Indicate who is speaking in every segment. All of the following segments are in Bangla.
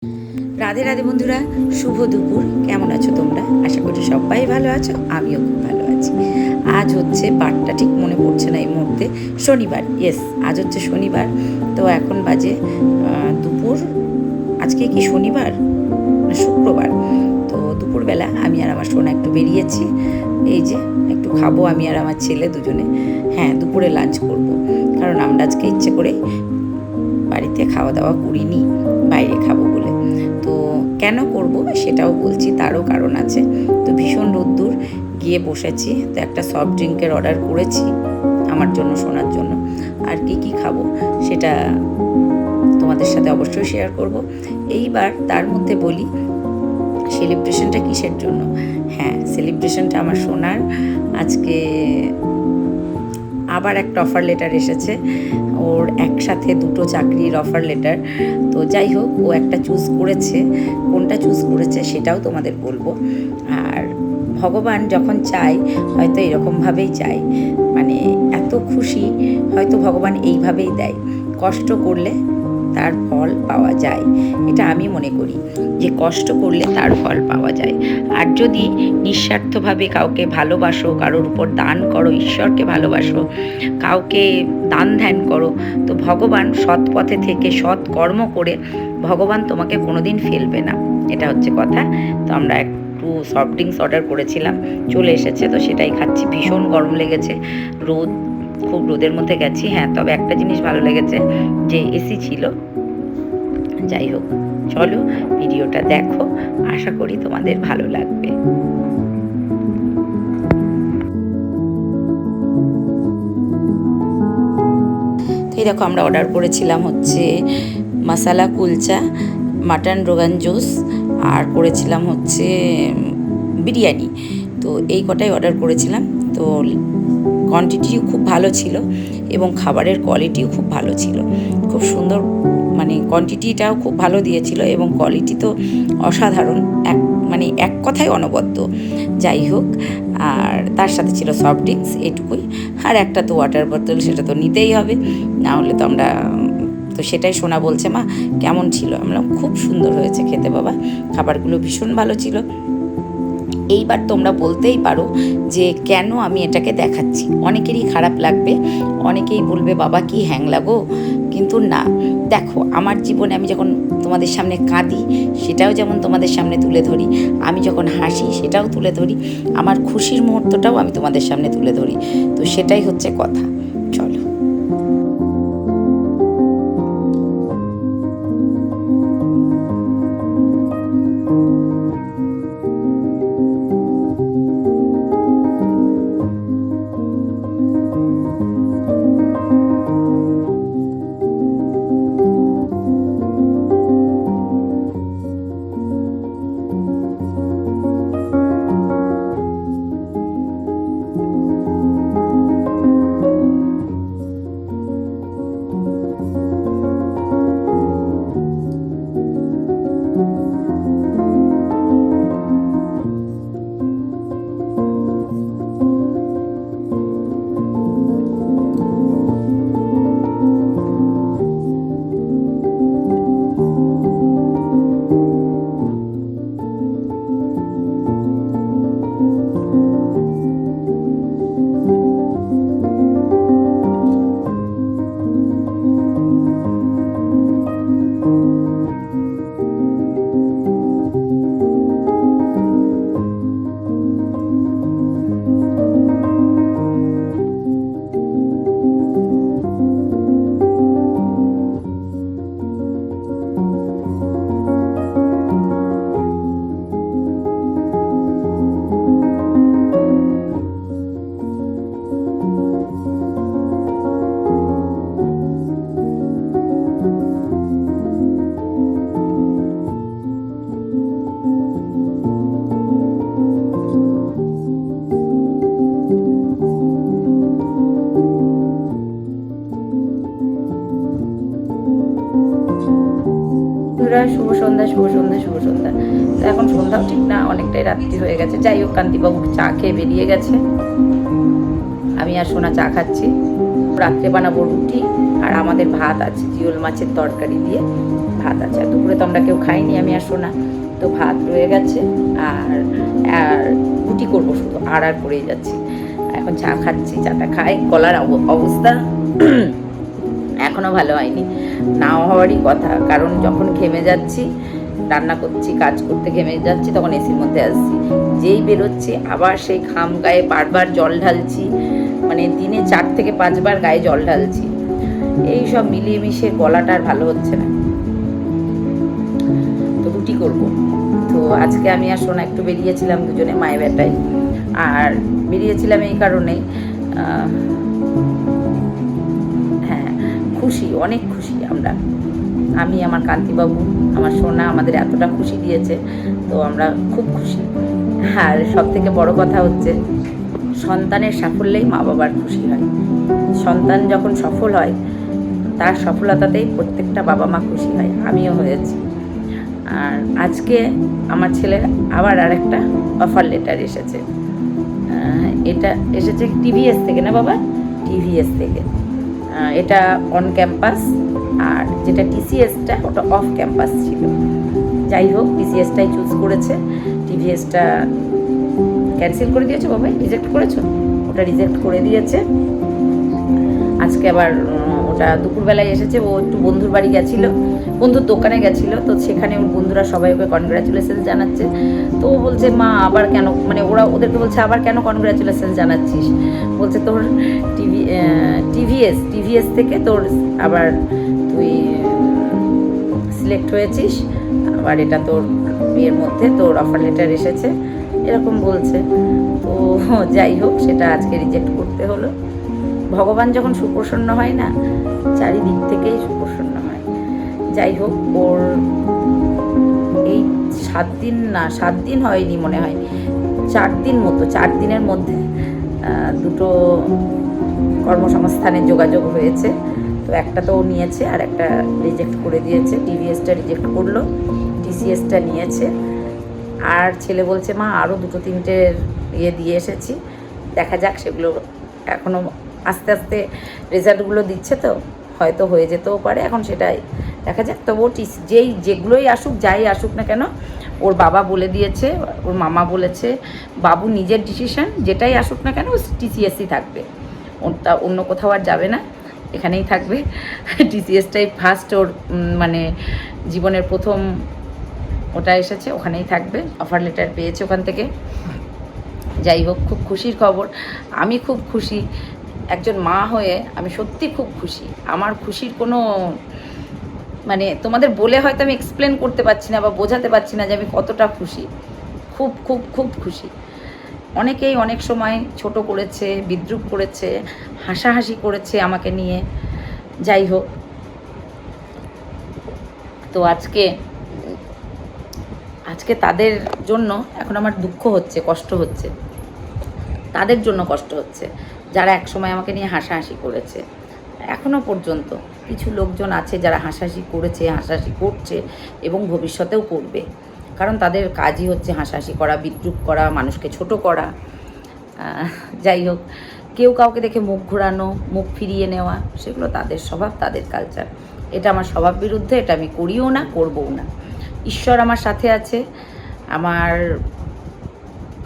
Speaker 1: রাধে রাধে বন্ধুরা, শুভ দুপুর। কেমন আছো তোমরা? আশা করি সবাই ভালো আছো, আমিও খুব ভালো আছি। আজ হচ্ছে বারটা ঠিক মনে পড়ছে না এই মুহূর্তে, শনিবার। ইয়েস, আজ হচ্ছে শনিবার। তো এখন বাজে দুপুর। আজকে কি শনিবার না শুক্রবার? তো দুপুরবেলা আমি আর আমার সোনা একটু বেরিয়েছি। এই যে একটু খাবো আমি আর আমার ছেলে দুজনে। হ্যাঁ, দুপুরে লাঞ্চ করব, কারণ আমরা আজকে ইচ্ছে করে বাড়িতে খাওয়া দাওয়া করিনি, বাইরে খাবো বলে। তো কেন করব সেটাও বলছি, তারও কারণ আছে। তো ভীষণ রোদ্দুর, গিয়ে বসেছি। তো একটা সফট ড্রিঙ্কের অর্ডার করেছি আমার জন্য, শোনার জন্য। আর কি খাবো সেটা তোমাদের সাথে অবশ্যই শেয়ার করব। এইবার তার মধ্যে বলি, সেলিব্রেশনটা কিসের জন্য? হ্যাঁ, সেলিব্রেশনটা আমার সোনার আজকে আবার একটা অফার লেটার এসেছে। ওর একসাথে দুটো চাকরির অফার লেটার। তো যাই হোক, ও একটা চুজ করেছে। কোনটা চুজ করেছে সেটাও তোমাদের বলবো। আর ভগবান যখন চায় হয়তো এরকমভাবেই চায়, মানে এত খুশি হয়তো ভগবান এইভাবেই দেয়। কষ্ট করলে তার ফল পাওয়া যায়, এটা আমি মনে করি যে কষ্ট করলে তার ফল পাওয়া যায়। আর যদি নিঃস্বার্থভাবে কাউকে ভালোবাসো, কারোর উপর দান করো, ঈশ্বরকে ভালোবাসো, কাউকে দান ধ্যান করো, তো ভগবান সৎ পথে থেকে সৎ কর্ম করে ভগবান তোমাকে কোনোদিন ফেলবে না। এটা হচ্ছে কথা। তো আমরা একটু সফট ড্রিঙ্কস অর্ডার করেছিলাম, চলে এসেছে। তো সেটাই খাচ্ছি। ভীষণ গরম লেগেছে, রোদ, খুব রোদের মধ্যে গেছি। হ্যাঁ, তবে একটা জিনিস ভালো লেগেছে যে এসি ছিল। যাই হোক, চলো ভিডিওটা দেখো, আশা করি তোমাদের ভালো লাগবে। তো এই দেখো, আমরা অর্ডার করেছিলাম হচ্ছে মশালা কুলচা, মাটন রোগান জোস, আর করেছিলাম হচ্ছে বিরিয়ানি। তো এই কটাই অর্ডার করেছিলাম। তো কোয়ান্টিটিও খুব ভালো ছিল এবং খাবারের কোয়ালিটিও খুব ভালো ছিল। খুব সুন্দর, মানে কোয়ান্টিটিটাও খুব ভালো দিয়েছিল এবং কোয়ালিটি তো অসাধারণ, এক কথায় অনবদ্য। যাই হোক, আর তার সাথে ছিল সফট ড্রিঙ্কস, এটুকুই। আর একটা তো ওয়াটার বোতল, সেটা তো নিতেই হবে, না হলে তো আমরা। তো সেটাই সোনা বলছে, মা কেমন ছিল? আমরা খুব সুন্দর হয়েছে খেতে বাবা, খাবারগুলো ভীষণ ভালো ছিল। এইবার তোমরা বলতেই পারো যে কেন আমি এটাকে দেখাচ্ছি। অনেকেরই খারাপ লাগবে, অনেকেই বলবে বাবা কি হ্যাংলা গো, কিন্তু না, দেখো আমার জীবনে আমি যখন তোমাদের সামনে কাঁদি সেটাও যেমন তোমাদের সামনে তুলে ধরি, আমি যখন হাসি সেটাও তুলে ধরি, আমার খুশির মুহূর্তটাও আমি তোমাদের সামনে তুলে ধরি। তো সেটাই হচ্ছে কথা। চলো। শুভ সন্ধ্যা, শুভ সন্ধ্যা, শুভ সন্ধ্যা। তো এখন সন্ধ্যাও ঠিক না, অনেকটাই রাত্রি হয়ে গেছে। যাই হোক, কান্তিবাবু চা খেয়ে বেরিয়ে গেছে, আমি আর সোনা চা খাচ্ছি। রাত্রে বানাবো রুটি, আর আমাদের ভাত আছে, জিওল মাছের তরকারি দিয়ে ভাত আছে। আর দুপুরে তো আমরা কেউ খাইনি, আমি আর শোনা, তো ভাত রয়ে গেছে। আর আর রুটি করবো শুধু, আর করেই যাচ্ছি। এখন চা খাচ্ছি, চাটা খাই। গলার অবস্থা এখনও ভালো হয়নি, নাও হওয়ারই কথা, কারণ যখন ঘেমে যাচ্ছি, রান্না করছি, কাজ করতে ঘেমে যাচ্ছি, তখন এসির মধ্যে আসছি, যেই বেরোচ্ছি আবার সেই ঘাম গায়ে বারবার জল ঢালছি, মানে দিনে 4 থেকে 5 বার গায়ে জল ঢালছি। এই সব মিলিয়ে মিশিয়ে গলাটা আর ভালো হচ্ছে না, তো রুটি করব। তো আজকে আমি আর সোনা একটু বেরিয়েছিলাম দুজনে, মায়ে বেটায়। আর বেরিয়েছিলাম এই কারণেই, হ্যাঁ খুশি, অনেক খুশি আমরা, আমি, আমার কান্তিবাবু, আমার সোনা আমাদের এতটা খুশি দিয়েছে, তো আমরা খুব খুশি। আর সব থেকে বড় কথা হচ্ছে, সন্তানের সাফল্যেই মা বাবার খুশি হয়। সন্তান যখন সফল হয়, তার সফলতাতেই প্রত্যেকটা বাবা মা খুশি হয়, আমিও হয়েছি। আর আজকে আমার ছেলের আবার আরেকটা অফার লেটার এসেছে। এটা এসেছে টিভিএস থেকে, না বাবা, টিভিএস থেকে। এটা অন ক্যাম্পাস, আর যেটা টিসিএসটা ওটা অফ ক্যাম্পাস ছিল। যাই হোক, টিসিএসটাই চুজ করেছে, টিভিএসটা ক্যান্সেল করে দিয়েছে। বাবা রিজেক্ট করেছো? ওটা রিজেক্ট করে দিয়েছে। আজকে আবার ওটা দুপুরবেলায় এসেছে। ও একটু বন্ধুর বাড়ি গেছিলো, বন্ধুর দোকানে গেছিলো, তো সেখানে ওর বন্ধুরা সবাই ওকে কনগ্রাচুলেশন জানাচ্ছে। তো ও বলছে, মা আবার কেন, মানে ওরা ওদেরকে বলছে আবার কেন কনগ্রাচুলেশন জানাচ্ছিস? বলছে তোর টিভিএস থেকে তোর আবার তুই সিলেক্ট হয়েছিস, আবার এটা তোর বিয়ের মধ্যে তোর অফার লেটার এসেছে, এরকম বলছে। তো যাই হোক, সেটা আজকে রিজেক্ট করতে হলো। ভগবান যখন সুপ্রসন্ন হয় না, চারিদিক থেকেই সুপ্রসন্ন হয়। যাই হোক, ওর এই 7 দিন হয়নি মনে হয়, 4 দিন মতো, 4 দিনের মধ্যে 2টো কর্মসংস্থানের যোগাযোগ হয়েছে। তো একটা তো ও নিয়েছে, আর একটা রিজেক্ট করে দিয়েছে। টিভিএসটা রিজেক্ট করলো, টিসিএসটা নিয়েছে। আর ছেলে বলছে, মা আরও 2-3টে দিয়ে এসেছি, দেখা যাক, সেগুলো এখনও আস্তে আস্তে রেজাল্টগুলো দিচ্ছে, তো হয়তো হয়ে যেতেও পারে, এখন সেটাই দেখা যাক। তবু যেগুলোই আসুক, যাই আসুক না কেন, ওর বাবা বলে দিয়েছে, ওর মামা বলেছে, বাবু নিজের ডিসিশন, যেটাই আসুক না কেন টিসিএসই থাকবে, ওটা অন্য কোথাও আর যাবে না, এখানেই থাকবে। টিসিএসটাই ফার্স্ট ওর মানে জীবনের প্রথম ওটা এসেছে, ওখানেই থাকবে। অফার লেটার পেয়েছে ওখান থেকে। যাই হোক, খুব খুশির খবর, আমি খুব খুশি। একজন মা হয়ে আমি সত্যি খুব খুশি। আমার খুশির কোনো মানে তোমাদের বলে হয়তো আমি এক্সপ্লেন করতে পারছি না বা বোঝাতে পারছি না যে আমি কতটা খুশি। খুব খুব খুব খুশি। অনেকেই অনেক সময় ছোট করেছে, বিদ্রূপ করেছে, হাসাহাসি করেছে আমাকে নিয়ে। যাই হোক, তো আজকে তাদের জন্য এখন আমার দুঃখ হচ্ছে, কষ্ট হচ্ছে, তাদের জন্য কষ্ট হচ্ছে যারা একসময় আমাকে নিয়ে হাসাহাসি করেছে। এখনও পর্যন্ত কিছু লোকজন আছে যারা হাসাহাসি করেছে, হাসাহাসি করছে এবং ভবিষ্যতেও করবে, কারণ তাদের কাজই হচ্ছে হাসাহাসি করা, বিদ্রূপ করা, মানুষকে ছোট করা। যাই হোক, কেউ কাউকে দেখে মুখ ঘোরানো, মুখ ফিরিয়ে নেওয়া, সেগুলো তাদের স্বভাব, তাদের কালচার। এটা আমার স্বভাব বিরুদ্ধে, এটা আমি করিও না, করবও না। ঈশ্বর আমার সাথে আছে।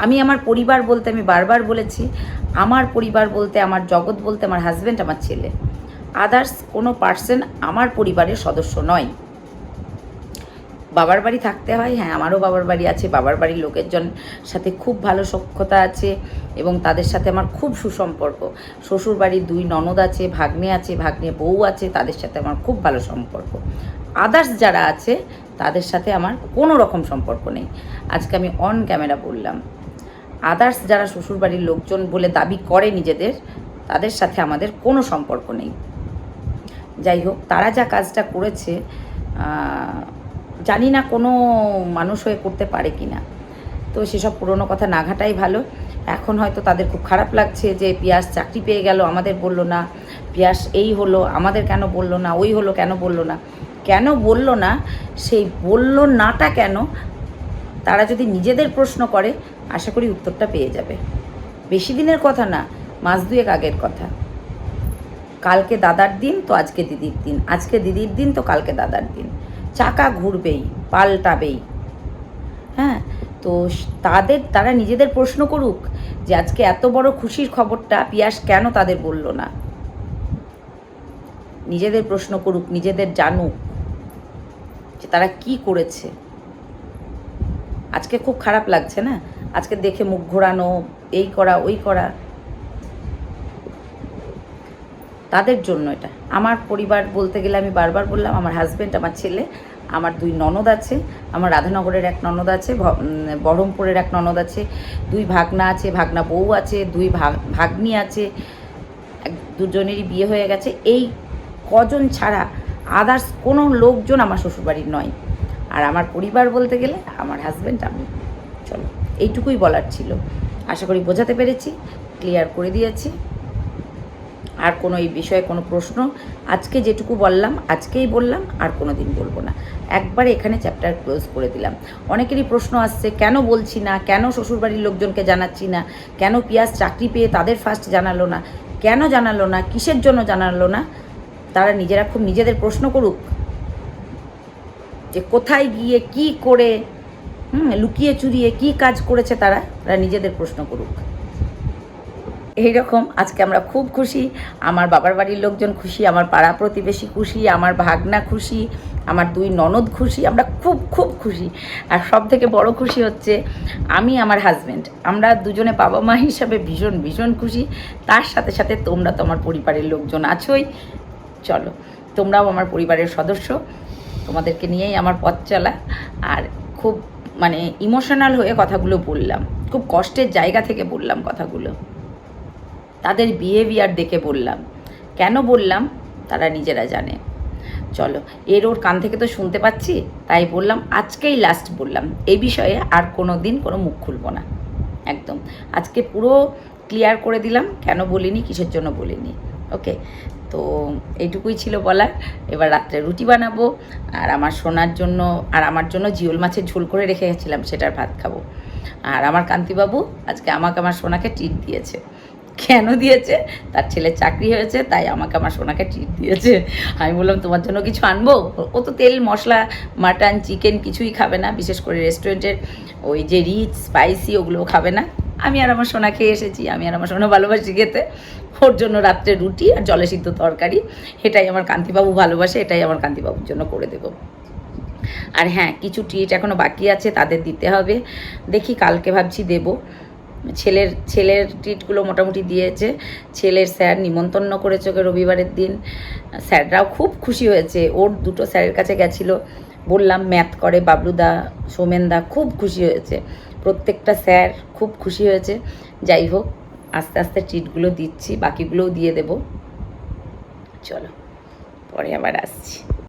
Speaker 1: আমি আমার পরিবার বলতে, আমি বারবার বলেছি, আমার পরিবার বলতে, আমার জগৎ বলতে আমার হাজব্যান্ড, আমার ছেলে। আদার্স কোনো পার্সন আমার পরিবারের সদস্য নয়। বাবার বাড়ি থাকতে হয়, হ্যাঁ আমারও বাবার বাড়ি আছে, বাবার বাড়ির লোকের সাথে খুব ভালো সখ্যতা আছে এবং তাদের সাথে আমার খুব সুসম্পর্ক। শ্বশুর বাড়ির 2 ননদ আছে, ভাগ্নে বউ আছে, তাদের সাথে আমার খুব ভালো সম্পর্ক। আদার্স যারা আছে তাদের সাথে আমার কোনো রকম সম্পর্ক নেই। আজকে আমি অন ক্যামেরা বললাম, আদার্স যারা শ্বশুরবাড়ির লোকজন বলে দাবি করে নিজেদের, তাদের সাথে আমাদের কোনো সম্পর্ক নেই। যাই হোক, তারা যা কাজটা করেছে জানি না কোনো মানুষ হয়ে করতে পারে কি না, তো সেসব পুরনো কথা না ঘাটাই ভালো। এখন হয়তো তাদের খুব খারাপ লাগছে যে পিয়াস চাকরি পেয়ে গেল, আমাদের বলল না, পিয়াস এই হলো, আমাদের কেন বলল না, ওই হলো, কেন বলল না, কেন বলল না, সেই বলল নাটা কেন, তারা যদি নিজেদের প্রশ্ন করে আশা করি উত্তরটা পেয়ে যাবে। বেশি দিনের কথা না, মাস 2 আগের কথা। কালকে দাদার দিন তো আজকে দিদির দিন, আজকে দিদির দিন তো কালকে দাদার দিন, চাকা ঘুরবেই, পাল্টাবেই। হ্যাঁ, তো তারা নিজেদের প্রশ্ন করুক যে আজকে এত বড় খুশির খবরটা পিয়াস কেন তাদের বলল না। নিজেদের প্রশ্ন করুক, নিজেদের জানুক যে তারা কি করেছে। আজকে খুব খারাপ লাগছে না, আজকে দেখে মুখ ঘোরানো, এই করা ওই করা, তাদের জন্য এটা। আমার পরিবার বলতে গেলে আমি বারবার বললাম, আমার হাজব্যান্ড, আমার ছেলে, আমার 2 ননদ আছে, আমার রাধানগরের এক ননদ আছে, বহরমপুরের এক ননদ আছে, 2 ভাগনা আছে, ভাগনা বউ আছে, 2 ভাগ্নি আছে, দুজনেরই বিয়ে হয়ে গেছে। এই কজন ছাড়া আদার্স কোনো লোকজন আমার শ্বশুরবাড়ির নয়। আর আমার পরিবার বলতে গেলে আমার হাজব্যান্ড, আমি। চলো, এইটুকুই বলার ছিল। আশা করি বোঝাতে পেরেছি, ক্লিয়ার করে দিয়েছি। আর কোনো এই বিষয়ে কোনো প্রশ্ন আজকে যেটুকু বললাম আজকেই বললাম, আর কোনো দিন বলবো না। একবারে এখানে চ্যাপ্টার ক্লোজ করে দিলাম। অনেকেরই প্রশ্ন আসছে, কেন বলছি না, কেন শ্বশুরবাড়ির লোকজনকে জানাচ্ছি না, কেন পিয়াস চাকরি পেয়ে তাদের ফার্স্ট জানালো না, কেন জানালো না, কিসের জন্য জানালো না। তারা নিজেরা খুব নিজেদের প্রশ্ন করুক যে কোথায় গিয়ে কি করে, লুকিয়ে চুরিয়ে কি কাজ করেছে তারা নিজেদের প্রশ্ন করুক। এইরকম আজকে আমরা খুব খুশি, আমার বাবার বাড়ির লোকজন খুশি, আমার পাড়া প্রতিবেশী খুশি, আমার ভাগনা খুশি, আমার 2 ননদ খুশি, আমরা খুব খুব খুশি। আর সব থেকে বড় খুশি হচ্ছে আমি, আমার হাজব্যান্ড, আমরা দুজনে বাবা মা হিসাবে ভীষণ ভীষণ খুশি। তার সাথে সাথে তোমরা তো আমার পরিবারের লোকজন আছোই। চলো, তোমরাও আমার পরিবারের সদস্য, তোমাদেরকে নিয়েই আমার পথ চলা। আর খুব মানে ইমোশনাল হয়ে কথাগুলো বললাম, খুব কষ্টের জায়গা থেকে বললাম কথাগুলো, তাদের বিহেভিয়ার দেখে বললাম। কেন বললাম তারা নিজেরা জানে। চলো, ওর কান থেকে তো শুনতে পাচ্ছি, তাই বললাম, আজকেই লাস্ট বললাম। এই বিষয়ে আর কোনো দিন কোনো মুখ খুলব না, একদম। আজকে পুরো ক্লিয়ার করে দিলাম কেন বলিনি, কিসের জন্য বলিনি। ওকে, তো এইটুকুই ছিল বলার। এবার রাত্রে রুটি বানাবো, আর আমার সোনার জন্য আর আমার জন্য জিওল মাছের ঝোল করে রেখে গেছিলাম, সেটার ভাত খাবো। আর আমার কান্তিবাবু আজকে আমাকে আমার সোনাকে ট্রিট দিয়েছে। কেন দিয়েছে? তার ছেলের চাকরি হয়েছে, তাই আমাকে আমার সোনাকে ট্রিট দিয়েছে। আমি বললাম তোমার জন্য কিছু আনবো? ও তো তেল মশলা, মাটন, চিকেন কিছুই খাবে না, বিশেষ করে রেস্টুরেন্টের ওই যে রিচ স্পাইসি ওগুলোও খাবে না। আমি আর আমার সোনা খেয়ে এসেছি, আমি আর আমার সোনা ভালোবাসি খেতে। ওর জন্য রাত্রে রুটি আর জলে সিদ্ধ তরকারি, এটাই আমার কান্তিবাবু ভালোবাসে, এটাই আমার কান্তিবাবুর জন্য করে দেবো। আর হ্যাঁ, কিছু ট্রিট এখনও বাকি আছে, তাদের দিতে হবে। দেখি কালকে ভাবছি দেবো। ছেলের ট্রিটগুলো মোটামুটি দিয়েছে। ছেলের স্যার নিমন্ত্রণ করেছে ওকে রবিবারের দিন। স্যাররাও খুব খুশি হয়েছে। ওর 2টো স্যারের কাছে গেছিলো, বললাম ম্যাথ করে বাবলুদা, সোমেনদা, খুব খুশি হয়েছে। প্রত্যেকটা স্যার খুব খুশি হয়েছে। যাই হোক, আস্তে আস্তে ট্রিটগুলো দিচ্ছি, বাকিগুলোও দিয়ে দেব। চলো, পরে আবার আসছি।